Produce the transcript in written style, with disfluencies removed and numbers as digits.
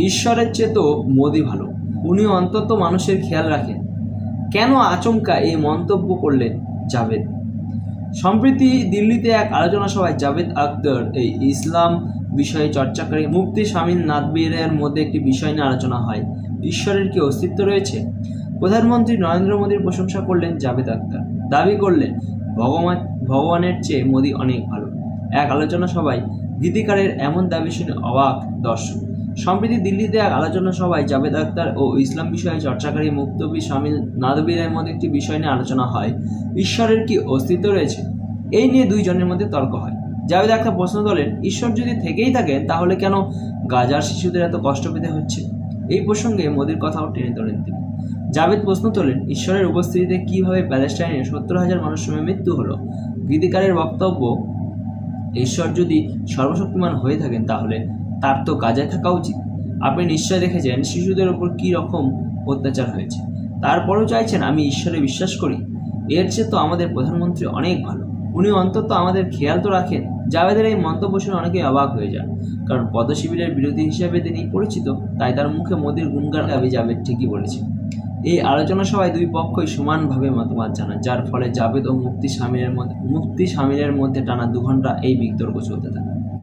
ঈশ্বরের চেয়ে তো মোদি ভালো, উনি অন্তত মানুষের খেয়াল রাখেন। কেন আচমকা এই মন্তব্য করলেন জাভেদ? সম্প্রতি দিল্লিতে এক আলোচনা সভায় জাভেদ আখতার এই ইসলাম বিষয়ে চর্চাকারী মুফতি শামীম নাদবিরের মধ্যে একটি বিষয় নিয়ে আলোচনা হয়, ঈশ্বরের কি অস্তিত্ব রয়েছে? প্রধানমন্ত্রী নরেন্দ্র মোদীর প্রশংসা করলেন জাভেদ আখতার, দাবি করলেন ভগবানের চেয়ে মোদী অনেক ভালো। এক আলোচনা সভায় গীতিকারের এমন দাবি শুনে অবাক দর্শক। সম্প্রতি দিল্লিতে এক আলোচনা সভায় জাভেদ আখতার ও ইসলাম বিষয়ে চর্চাকারী মুফতি শামীম নাদবিরের মধ্যে একটি বিষয় নিয়ে আলোচনা হয়, ঈশ্বরের কি অস্তিত্ব রয়েছে? এই নিয়ে দুইজনের মধ্যে তর্ক হয়। জাভেদ আখতার প্রশ্ন তোলেন, ঈশ্বর যদি থেকেই থাকেন তাহলে কেন গাজার শিশুদের এত কষ্ট পেতে হচ্ছে? এই প্রসঙ্গে মোদির কথাও টেনে তোলেন তিনি। জাভেদ প্রশ্ন তোলেন, ঈশ্বরের উপস্থিতিতে কিভাবে প্যালেস্টাইনে 70,000 মানুষের মৃত্যু হলো? গীতিকারের বক্তব্য, ঈশ্বর যদি সর্বশক্তিমান হয়ে থাকেন তাহলে তার তো গাজায় থাকা উচিত। আপনি নিশ্চয় দেখেছেন শিশুদের ওপর কী রকম অত্যাচার হয়েছে, তারপরেও চাইছেন আমি ঈশ্বরে বিশ্বাস করি? এর চেয়ে তো আমাদের প্রধানমন্ত্রী অনেক ভালো, উনি অন্তত আমাদের খেয়াল তো রাখেন। জাভেদের এই মন্তব্য শুনে অনেকেই অবাক হয়ে যান, কারণ পদ্মশিবিরের বিরোধী হিসেবে তিনি পরিচিত, তাই তার মুখে মোদির গুণগান গাবে জাভেদ ঠিকই বলেছে। এই আলোচনা সভায় দুই পক্ষই সমানভাবে মতামত জানান, যার ফলে জাভেদ ও মুফতি শামীমের মধ্যে টানা 2 ঘন্টা এই বিতর্ক চলতে থাকে।